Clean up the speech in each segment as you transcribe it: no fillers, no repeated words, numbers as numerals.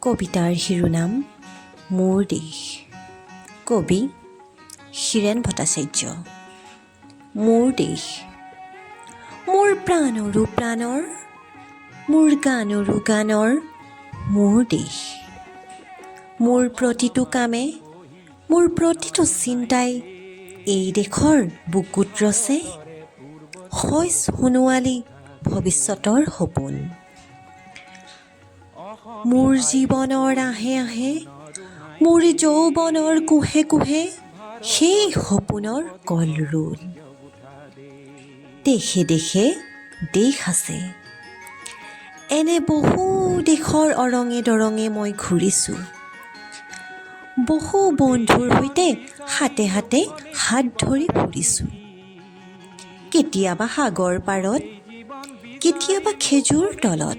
কবিতাৰ শিৰোনাম মোৰ দেশ। কবি হীৰেণ ভট্টাচাৰ্য। মোৰ দেশ, মোৰ প্ৰাণৰো প্ৰাণৰ, মোৰ গানৰো গানৰ মোৰ দেশ। মোৰ প্ৰতিটো কামে, মোৰ প্ৰতিটো চিন্তাই এই দেশৰ বুকুত ৰচে হয় সোণোৱালী ভৱিষ্যতৰ সপোন। মোৰ জীৱনৰ আহে আহে, মোৰ যৌৱনৰ কোহে কোহে সেই সপোনৰ কলৰোল। দেশে দেশে দেশ আছে, এনে বহু দেশৰ অৰঙে দৰঙে মই ঘূৰিছোঁ। বহু বন্ধুৰ সৈতে হাতে হাতে হাত ধৰি ফুৰিছোঁ। কেতিয়াবা সাগৰ পাৰত, কেতিয়াবা খেজুৰ তলত,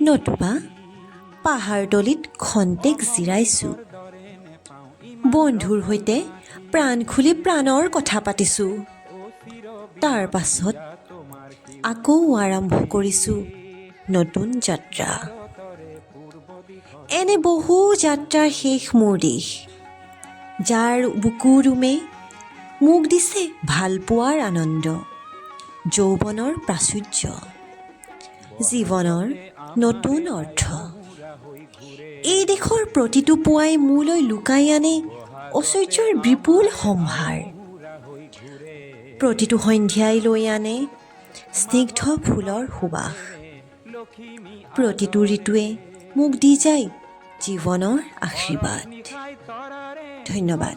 নতুবা পাহাৰতলিত খন্তেক জিৰাইছোঁ। বন্ধুৰ সৈতে প্ৰাণ খুলি প্ৰাণৰ কথা পাতিছোঁ। তাৰ পাছত আকৌ আৰম্ভ কৰিছোঁ নতুন যাত্ৰা। এনে বহু যাত্ৰাৰ শেষ মোৰ দেশ, যাৰ বুকুৰুমে মোক দিছে ভাল পোৱাৰ আনন্দ, যৌৱনৰ প্ৰাচুৰ্য, জীৱনৰ নতুন অৰ্থ। এই দেশৰ প্ৰতিটো পুৱাই মোলৈ লুকাই আনে ঐশ্বৰ্যৰ বিপুল সম্ভাৰ। প্ৰতিটো সন্ধ্যাই লৈ আনে স্নিগ্ধ ফুলৰ সুবাস। প্ৰতিটো ঋতুৱে মোক দি যায় জীৱনৰ আশীৰ্বাদ। ধন্যবাদ।